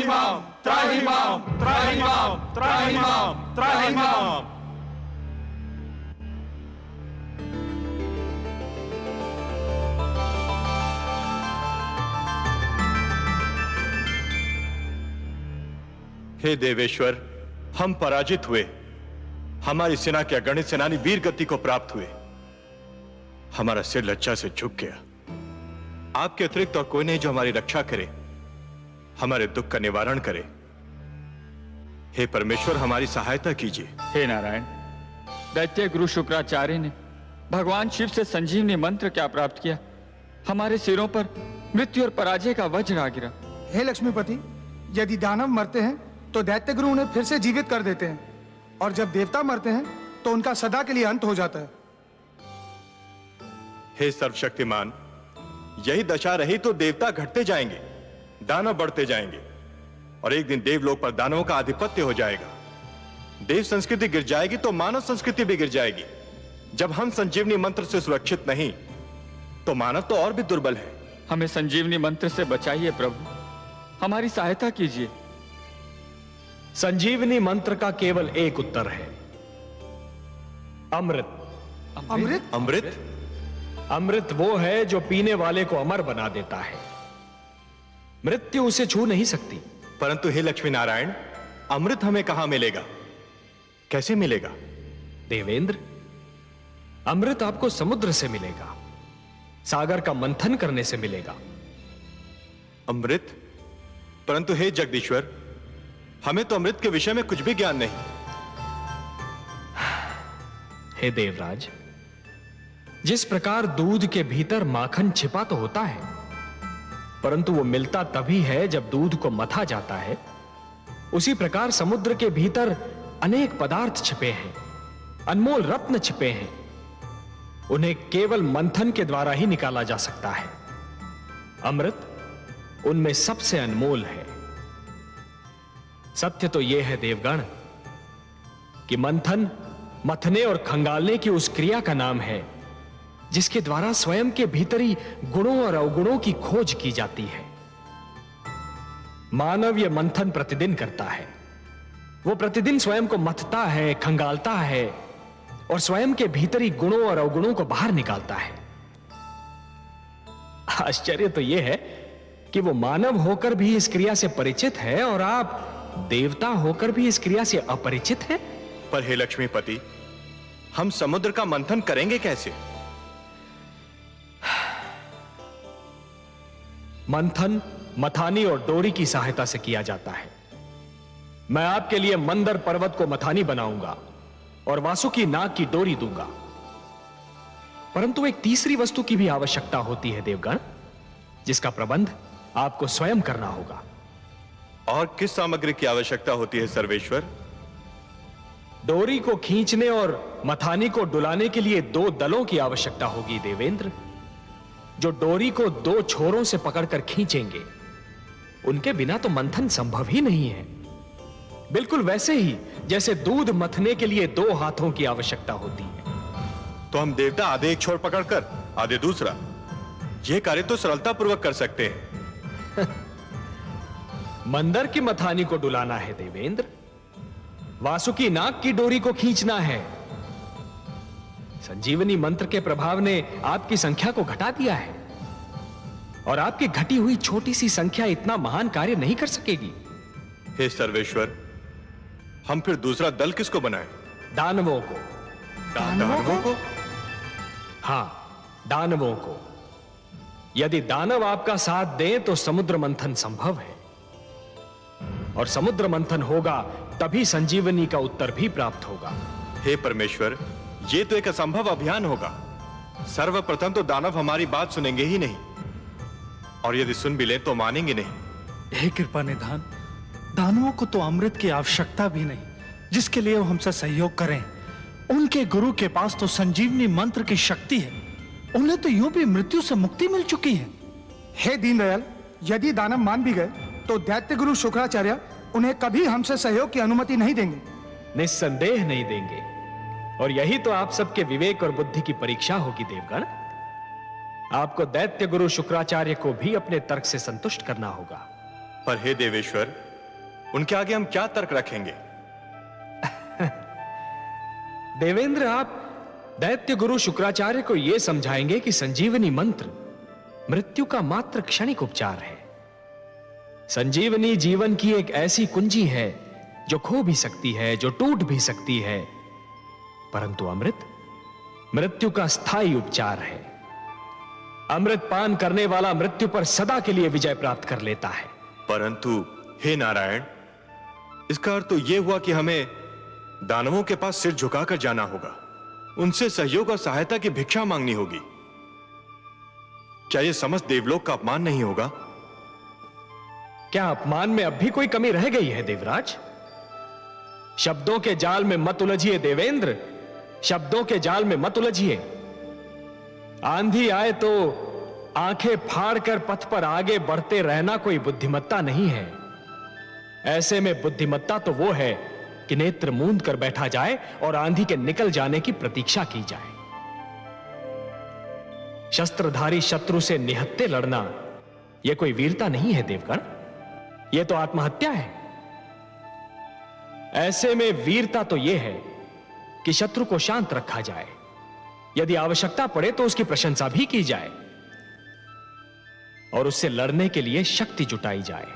त्राहिमाम त्राहिमाम त्राहिमाम त्राहिमाम त्राहिमाम। हे देवेश्वर, हम पराजित हुए। हमारी सेना के अगणित सेनानी वीर गति को प्राप्त हुए। हमारा सिर लज्जा से झुक गया। आपके अतिरिक्त और कोई नहीं जो हमारी रक्षा करे, हमारे दुख का निवारण करे। हे परमेश्वर, हमारी सहायता कीजिए। हे नारायण, दैत्य गुरु शुक्राचार्य ने भगवान शिव से संजीवनी मंत्र क्या प्राप्त किया? हमारे सिरों पर मृत्यु और पराजय का वज्र आ गिरा। हे लक्ष्मीपति, यदि दानव मरते हैं तो दैत्य गुरु उन्हें फिर से जीवित कर देते हैं, और जब देवता मरते हैं तो उनका सदा के लिए अंत हो जाता है। हे सर्वशक्तिमान, यही दशा रही तो देवता घटते जाएंगे, दानव बढ़ते जाएंगे, और एक दिन देवलोक पर दानवों का आधिपत्य हो जाएगा। देव संस्कृति गिर जाएगी तो मानव संस्कृति भी गिर जाएगी। जब हम संजीवनी मंत्र से सुरक्षित नहीं तो मानव तो और भी दुर्बल है। हमें संजीवनी मंत्र से बचाइए प्रभु, हमारी सहायता कीजिए। संजीवनी मंत्र का केवल एक उत्तर है, अमृत। अमृत? अमृत? अमृत वो है जो पीने वाले को अमर बना देता है। मृत्यु उसे छू नहीं सकती। परंतु हे लक्ष्मी नारायण, अमृत हमें कहां मिलेगा, कैसे मिलेगा? देवेंद्र, अमृत आपको समुद्र से मिलेगा, सागर का मंथन करने से मिलेगा। अमृत? परंतु हे जगदीश्वर, हमें तो अमृत के विषय में कुछ भी ज्ञान नहीं। हे देवराज, जिस प्रकार दूध के भीतर माखन छिपा तो होता है, परंतु वो मिलता तभी है जब दूध को मथा जाता है, उसी प्रकार समुद्र के भीतर अनेक पदार्थ छिपे हैं, अनमोल रत्न छिपे हैं। उन्हें केवल मंथन के द्वारा ही निकाला जा सकता है। अमृत उनमें सबसे अनमोल है। सत्य तो यह है देवगण कि मंथन मथने और खंगालने की उस क्रिया का नाम है जिसके द्वारा स्वयं के भीतरी गुणों और अवगुणों की खोज की जाती है। मानव यह मंथन प्रतिदिन करता है। वो प्रतिदिन स्वयं को मथता है, खंगालता है और स्वयं के भीतरी गुणों और अवगुणों को बाहर निकालता है। आश्चर्य तो यह है कि वो मानव होकर भी इस क्रिया से परिचित है और आप देवता होकर भी इस क्रिया से अपरिचित हैं। पर हे लक्ष्मीपति, हम समुद्र का मंथन करेंगे कैसे? मंथन मथानी और डोरी की सहायता से किया जाता है। मैं आपके लिए मंदर पर्वत को मथानी बनाऊंगा और वासुकी नाग की डोरी दूंगा। परंतु एक तीसरी वस्तु की भी आवश्यकता होती है देवगण, जिसका प्रबंध आपको स्वयं करना होगा। और किस सामग्री की आवश्यकता होती है सर्वेश्वर? डोरी को खींचने और मथानी को डुलाने के लिए 2 दलों की आवश्यकता होगी देवेंद्र, जो डोरी को 2 छोरों से पकड़कर खींचेंगे। उनके बिना तो मंथन संभव ही नहीं है। बिल्कुल वैसे ही जैसे दूध मथने के लिए 2 हाथों की आवश्यकता होती है। तो हम देवता आधे एक छोर पकड़कर आधे दूसरा, यह कार्य तो सरलता पूर्वक कर सकते हैं। मंदर की मथानी को डुलाना है देवेंद्र, वासुकी नाग की डोरी को खींचना है। संजीवनी मंत्र के प्रभाव ने आपकी संख्या को घटा दिया है और आपकी घटी हुई छोटी सी संख्या इतना महान कार्य नहीं कर सकेगी। हे सर्वेश्वर, हम फिर दूसरा दल किसको बनाएं? दानवों को। दानवों को? हां, दानवों को। यदि दानव आपका साथ दें तो समुद्र मंथन संभव है, और समुद्र मंथन होगा तभी संजीवनी का उत्तर भी प्राप्त होगा। हे परमेश्वर, यह तो एक असंभव अभियान होगा। सर्वप्रथम तो दानव हमारी बात सुनेंगे ही नहीं, और यदि सुन भी ले तो मानेंगे नहीं। हे कृपा निधान, दानवों को तो अमृत की आवश्यकता भी नहीं, जिसके लिए वो हमसे सहयोग करें। उनके गुरु के पास तो संजीवनी मंत्र की शक्ति है, उन्हें तो यूं भी मृत्यु से मुक्ति मिल चुकी है। हे दीनदयाल, यदि दानव मान भी गए तो दैत्य गुरु शुक्राचार्य उन्हें कभी हमसे सहयोग की अनुमति नहीं देंगे। निस्संदेह नहीं देंगे, और यही तो आप सबके विवेक और बुद्धि की परीक्षा होगी देवगण। आपको दैत्य गुरु शुक्राचार्य को भी अपने तर्क से संतुष्ट करना होगा। पर हे देवेश्वर, उनके आगे हम क्या तर्क रखेंगे? देवेंद्र, आप दैत्य गुरु शुक्राचार्य को यह समझाएंगे कि संजीवनी मंत्र मृत्यु का मात्र क्षणिक उपचार है। संजीवनी जीवन की एक ऐसी कुंजी है जो खो भी सकती है, जो टूट भी सकती है, परंतु अमृत मृत्यु का स्थायी उपचार है। अमृत पान करने वाला मृत्यु पर सदा के लिए विजय प्राप्त कर लेता है। परंतु हे नारायण, इसका अर्थ तो यह हुआ कि हमें दानवों के पास सिर झुकाकर जाना होगा, उनसे सहयोग और सहायता की भिक्षा मांगनी होगी। क्या यह समस्त देवलोक का अपमान नहीं होगा? क्या अपमान में अब भी कोई कमी रह गई है देवराज? शब्दों के जाल में मत उलझिए देवेंद्र, शब्दों के जाल में मत उलझिए। आंधी आए तो आंखें फाड़कर पथ पर आगे बढ़ते रहना कोई बुद्धिमत्ता नहीं है। ऐसे में बुद्धिमत्ता तो वो है कि नेत्र मूंद कर बैठा जाए और आंधी के निकल जाने की प्रतीक्षा की जाए। शस्त्रधारी शत्रु से निहत्थे लड़ना यह कोई वीरता नहीं है देवगण, यह तो आत्महत्या है। ऐसे में वीरता तो यह है कि शत्रु को शांत रखा जाए, यदि आवश्यकता पड़े तो उसकी प्रशंसा भी की जाए और उससे लड़ने के लिए शक्ति जुटाई जाए।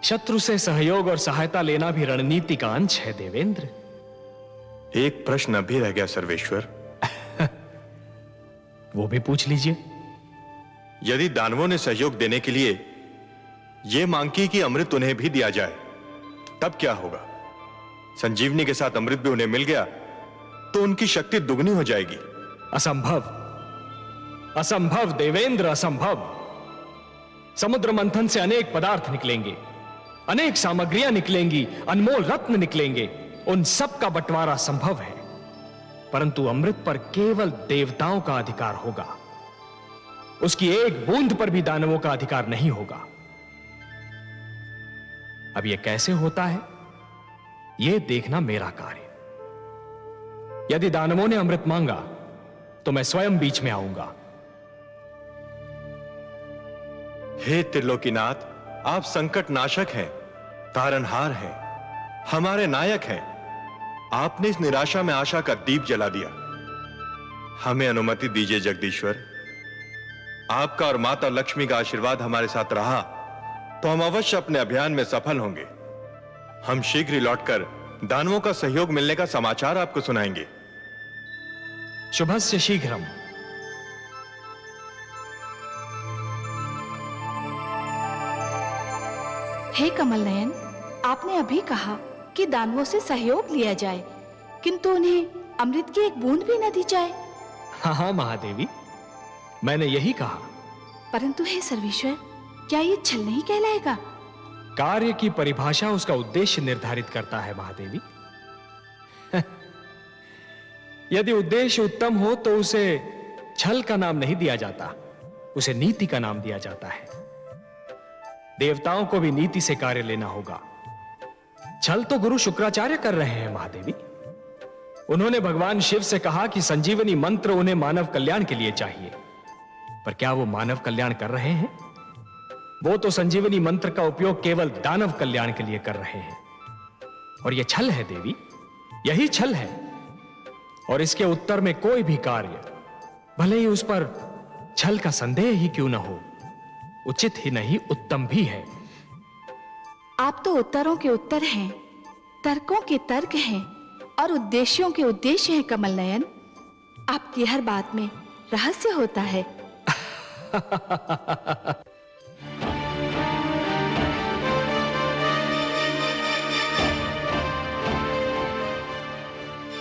शत्रु से सहयोग और सहायता लेना भी रणनीति का अंश है देवेंद्र। एक प्रश्न अभी रह गया सर्वेश्वर। वो भी पूछ लीजिए। यदि दानवों ने सहयोग देने के लिए यह मांग की कि अमृत उन्हें भी दिया जाए, तब क्या होगा? संजीवनी के साथ अमृत भी उन्हें मिल गया तो उनकी शक्ति दुगनी हो जाएगी। असंभव, असंभव देवेंद्र, असंभव। समुद्र मंथन से अनेक पदार्थ निकलेंगे, अनेक सामग्रियां निकलेंगी, अनमोल रत्न निकलेंगे, उन सब का बंटवारा संभव है, परंतु अमृत पर केवल देवताओं का अधिकार होगा। उसकी एक बूंद पर भी दानवों का अधिकार नहीं होगा। अब यह कैसे होता है, यह देखना मेरा कार्य। यदि दानवों ने अमृत मांगा तो मैं स्वयं बीच में आऊंगा। हे त्रिलोकीनाथ, आप संकट नाशक हैं, तारनहार हैं, हमारे नायक हैं। आपने इस निराशा में आशा का दीप जला दिया। हमें अनुमति दीजिए जगदीश्वर। आपका और माता लक्ष्मी का आशीर्वाद हमारे साथ रहा तो हम अवश्य अपने अभियान में सफल होंगे। हम शीघ्र ही लौटकर दानवों का सहयोग मिलने का समाचार आपको सुनाएंगे। शुभस्य शीघ्रम। हे कमल नयन, आपने अभी कहा कि दानवों से सहयोग लिया जाए, किंतु उन्हें अमृत की एक बूंद भी न दी जाए। हाँ महादेवी, मैंने यही कहा। परंतु हे सर्वेश्वर, क्या ये छल नहीं कहलाएगा? कार्य की परिभाषा उसका उद्देश्य निर्धारित करता है महादेवी। यदि उद्देश्य उत्तम हो तो उसे छल का नाम नहीं दिया जाता, उसे नीति का नाम दिया जाता है। देवताओं को भी नीति से कार्य लेना होगा। छल तो गुरु शुक्राचार्य कर रहे हैं महादेवी। उन्होंने भगवान शिव से कहा कि संजीवनी मंत्र उन्हें मानव कल्याण के लिए चाहिए, पर क्या वो मानव कल्याण कर रहे हैं? वो तो संजीवनी मंत्र का उपयोग केवल दानव कल्याण के लिए कर रहे हैं, और यह छल है देवी, यही छल है। और इसके उत्तर में कोई भी कार्य, भले ही उस पर छल का संदेह ही क्यों न हो, उचित ही नहीं उत्तम भी है। आप तो उत्तरों के उत्तर हैं, तर्कों के तर्क हैं और उद्देश्यों के उद्देश्य हैं कमल नयन। आपकी हर बात में रहस्य होता है।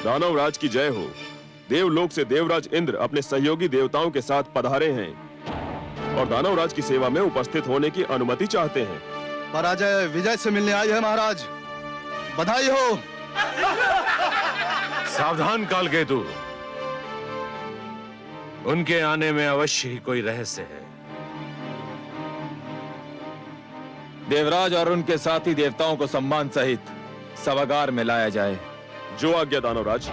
दानवराज की जय हो। देवलोक से देवराज इंद्र अपने सहयोगी देवताओं के साथ पधारे हैं और दानवराज की सेवा में उपस्थित होने की अनुमति चाहते हैं। पराजय विजय से मिलने आई है महाराज, बधाई हो। सावधान कालकेतु, उनके आने में अवश्य ही कोई रहस्य है। देवराज और उनके साथी देवताओं को सम्मान सहित सभागार में लाया जाए। जो आज्ञा दानवराज।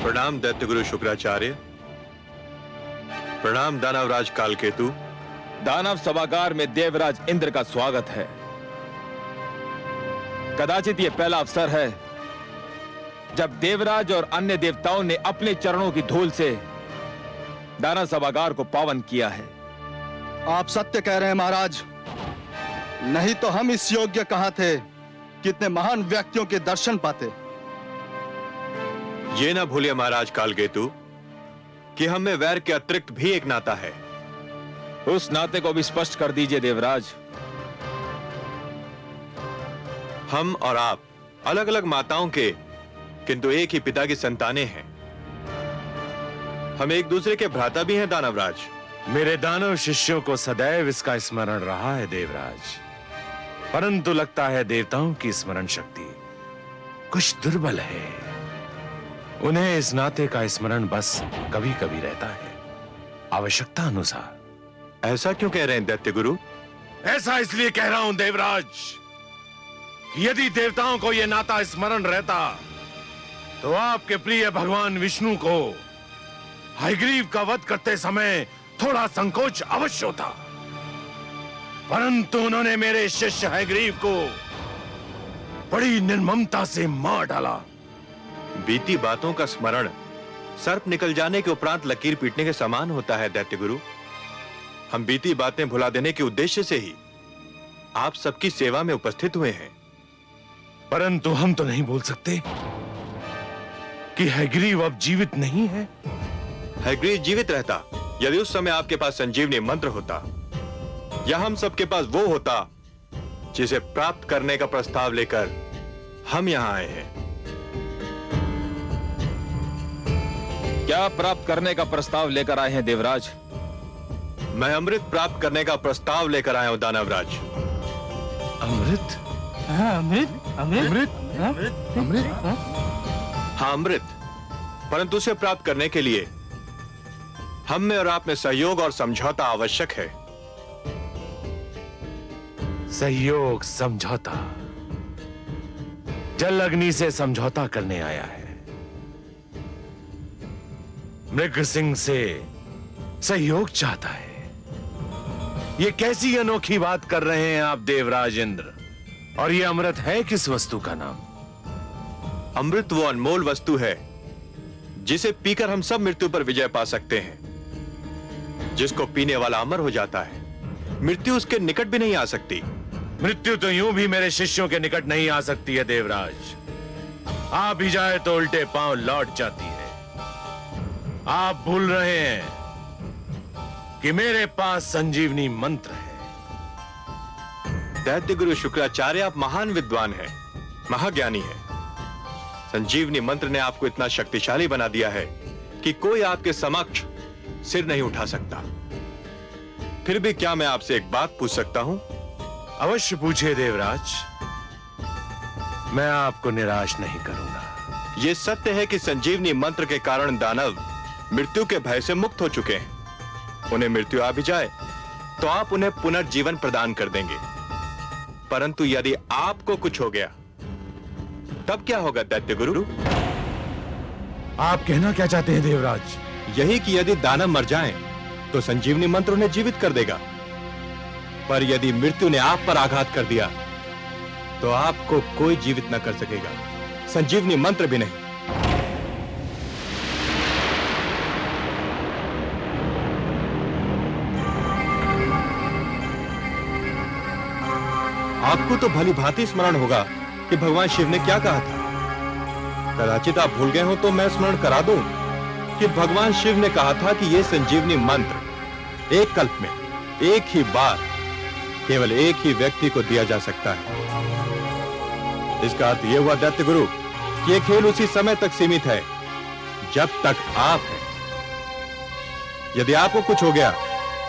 प्रणाम दैत्यगुरु शुक्राचार्य। प्रणाम दानवराज कालकेतु। दानव सभागार में देवराज इंद्र का स्वागत है। कदाचित यह पहला अवसर है जब देवराज और अन्य देवताओं ने अपने चरणों की धूल से दानव सभागार को पावन किया है। आप सत्य कह रहे हैं महाराज, नहीं तो हम इस योग्य कहां थे, कितने महान व्यक्तियों के दर्शन पाते। ये ना भूलिए महाराज कालकेतु कि हम में वैर के अतिरिक्त भी एक नाता है। उस नाते को भी स्पष्ट कर दीजिए देवराज। हम और आप अलग अलग माताओं के किंतु एक ही पिता की संतानें हैं। हम एक दूसरे के भ्राता भी हैं दानवराज। मेरे दानव शिष्यों को सदैव इसका स्मरण रहा है देवराज, परंतु लगता है देवताओं की स्मरण शक्ति कुछ दुर्बल है। उन्हें इस नाते का स्मरण बस कभी कभी रहता है, आवश्यकता अनुसार। ऐसा क्यों कह रहे हैं दैत्य गुरु? ऐसा इसलिए कह रहा हूं देवराज, यदि देवताओं को यह नाता स्मरण रहता तो आपके प्रिय भगवान विष्णु को हयग्रीव का वध करते समय थोड़ा संकोच अवश्य होता, परंतु उन्होंने मेरे शिष्य हयग्रीव को बड़ी निर्ममता से मार डाला। बीती बातों का स्मरण सर्प निकल जाने के उपरांत लकीर पीटने के समान होता है दैत्य गुरु। हम बीती बातें भुला देने के उद्देश्य से ही आप सबकी सेवा में उपस्थित हुए हैं। परंतु हम तो नहीं बोल सकते कि हयग्रीव अब जीवित नहीं है। हयग्रीव जीवित रहता यदि उस समय आपके पास संजीवनी मंत्र होता, या हम सबके पास वो होता जिसे प्राप्त करने का प्रस्ताव लेकर हम यहां आए हैं। क्या प्राप्त करने का प्रस्ताव लेकर आए हैं देवराज? मैं अमृत प्राप्त करने का प्रस्ताव लेकर आया हूं दानवराज। अमृत? हाँ अमृत, परंतु उसे प्राप्त करने के लिए हम में और आप में सहयोग और समझौता आवश्यक है। सहयोग, समझौता। जल अग्नि से समझौता करने आया है, मृग सिंह से सहयोग चाहता है। ये कैसी अनोखी बात कर रहे हैं आप देवराज इंद्र? और ये अमृत है किस वस्तु का नाम? अमृत वो अनमोल वस्तु है जिसे पीकर हम सब मृत्यु पर विजय पा सकते हैं। जिसको पीने वाला अमर हो जाता है, मृत्यु उसके निकट भी नहीं आ सकती। मृत्यु तो यूं भी मेरे शिष्यों के निकट नहीं आ सकती है देवराज। आ भी जाए तो उल्टे पांव लौट जाती है। आप भूल रहे हैं कि मेरे पास संजीवनी मंत्र है। दैत्य गुरु शुक्राचार्य, आप महान विद्वान हैं, महाज्ञानी हैं। संजीवनी मंत्र ने आपको इतना शक्तिशाली बना दिया है कि कोई आपके समक्ष सिर नहीं उठा सकता। फिर भी क्या मैं आपसे एक बात पूछ सकता हूं? अवश्य पूछिए देवराज, मैं आपको निराश नहीं करूंगा। यह सत्य है कि संजीवनी मंत्र के कारण दानव मृत्यु के भय से मुक्त हो चुके हैं। उन्हें मृत्यु आ भी जाए तो आप उन्हें पुनर्जीवन प्रदान कर देंगे। परंतु यदि आपको कुछ हो गया तब क्या होगा दैत्य गुरु? आप कहना क्या चाहते हैं देवराज? यही कि यदि दानव मर जाएं तो संजीवनी मंत्र उन्हें जीवित कर देगा, पर यदि मृत्यु ने आप पर आघात कर दिया तो आपको कोई जीवित न कर सकेगा, संजीवनी मंत्र भी नहीं। आपको तो भली भांति स्मरण होगा कि भगवान शिव ने क्या कहा था। कदाचित आप भूल गए हो तो मैं स्मरण करा दूं कि भगवान शिव ने कहा था कि यह संजीवनी मंत्र एक कल्प में एक ही बार केवल एक ही व्यक्ति को दिया जा सकता है। इसका अर्थ यह हुआ दैत्य गुरु कि यह खेल उसी समय तक सीमित है जब तक आप हैं। यदि आपको कुछ हो गया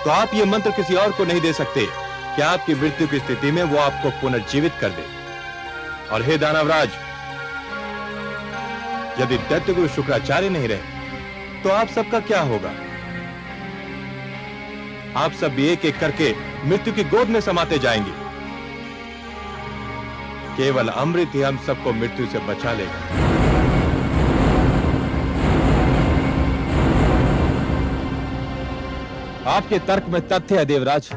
तो आप यह मंत्र किसी और को नहीं दे सकते कि आपकी मृत्यु की स्थिति में वो आपको पुनर्जीवित कर दे। और हे दानवराज, यदि दैत्य गुरु शुक्राचार्य नहीं रहे तो आप सबका क्या होगा? आप सब एक एक करके मृत्यु की गोद में समाते जाएंगे। केवल अमृत ही हम सबको मृत्यु से बचा लेगा। आपके तर्क में तथ्य है देवराज।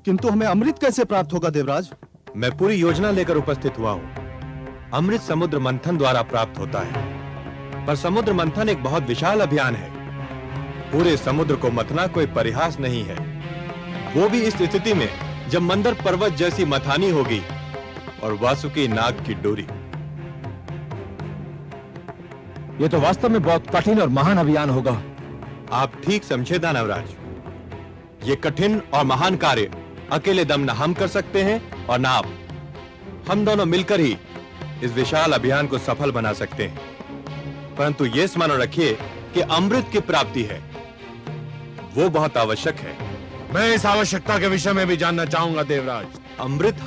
किंतु हमें अमृत कैसे प्राप्त होगा देवराज? मैं पूरी योजना लेकर उपस्थित हुआ हूं। अमृत समुद्र मंथन द्वारा प्राप्त होता है, पर समुद्र मंथन एक बहुत विशाल अभियान है। पूरे समुद्र को मथना कोई परिहास नहीं है, वो भी इस स्थिति में जब मंदर पर्वत जैसी मथानी होगी और वासुकी नाग की डोरी। ये तो वास्तव में बहुत कठिन और महान अभियान होगा। आप ठीक समझे दानवराज, ये कठिन और महान कार्य अकेले दम न हम कर सकते हैं और न आप। हम दोनों मिलकर ही इस विशाल अभियान को सफल बना सकते हैं। परंतु यह स्मरण रखिए कि अमृत की प्राप्ति है, वो बहुत आवश्यक है। मैं इस आवश्यकता के विषय में भी जानना चाहूंगा देवराज। अमृत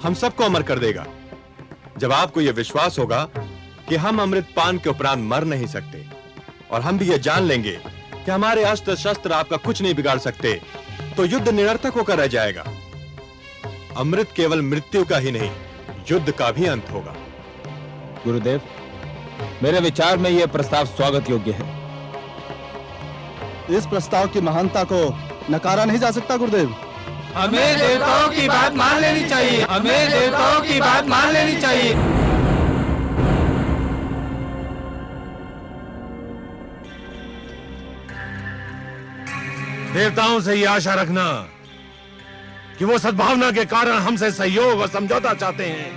हम सबको अमर कर देगा। जब आपको यह विश्वास होगा कि हम अमृत पान के उपरांत मर नहीं सकते, और हम भी यह जान लेंगे कि हमारे अस्त्र शस्त्र आपका कुछ नहीं बिगाड़ सकते, तो युद्ध निरर्थक होकर रह जाएगा। अमृत केवल मृत्यु का ही नहीं, युद्ध का भी अंत होगा। गुरुदेव, मेरे विचार में यह प्रस्ताव स्वागत योग्य है। इस प्रस्ताव की महानता को नकारा नहीं जा सकता गुरुदेव। हमें देवताओं की बात मान लेनी चाहिए, हमें देवताओं की बात मान लेनी चाहिए। देवताओं से यह आशा रखना कि वो सद्भावना के कारण हमसे सहयोग और समझौता चाहते हैं,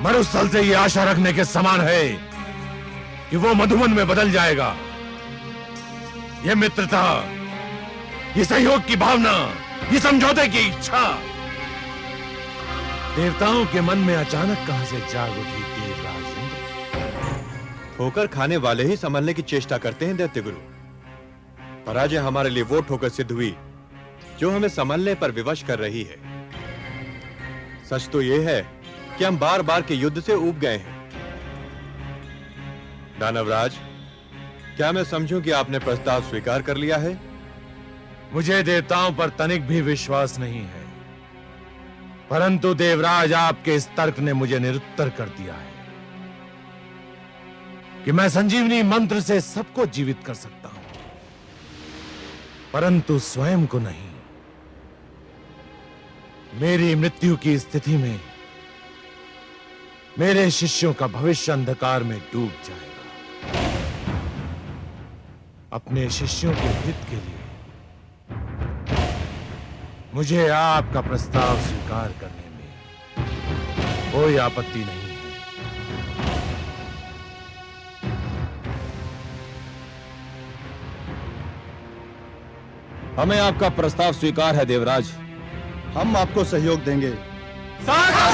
मरुस्थल से यह आशा रखने के समान है कि वो मधुबन में बदल जाएगा। यह मित्रता, ये सहयोग की भावना, ये समझौते की इच्छा देवताओं के मन में अचानक कहां से जाग उठी देवराज? ठोकर खाने वाले ही संभलने की चेष्टा करते हैं दैत्य गुरु। पराजय हमारे लिए वो ठोकर सिद्ध हुई जो हमें संभलने पर विवश कर रही है। सच तो यह है कि हम बार बार के युद्ध से ऊब गए हैं। दानवराज, क्या मैं समझूं कि आपने प्रस्ताव स्वीकार कर लिया है? मुझे देवताओं पर तनिक भी विश्वास नहीं है, परंतु देवराज आपके इस तर्क ने मुझे निरुत्तर कर दिया है कि मैं संजीवनी मंत्र से सबको जीवित कर सकता हूं, परंतु स्वयं को नहीं। मेरी मृत्यु की स्थिति में मेरे शिष्यों का भविष्य अंधकार में डूब जाएगा। अपने शिष्यों के हित के लिए मुझे आपका प्रस्ताव स्वीकार करने में कोई आपत्ति नहीं है। हमें आपका प्रस्ताव स्वीकार है देवराज। हम आपको सहयोग देंगे। सागर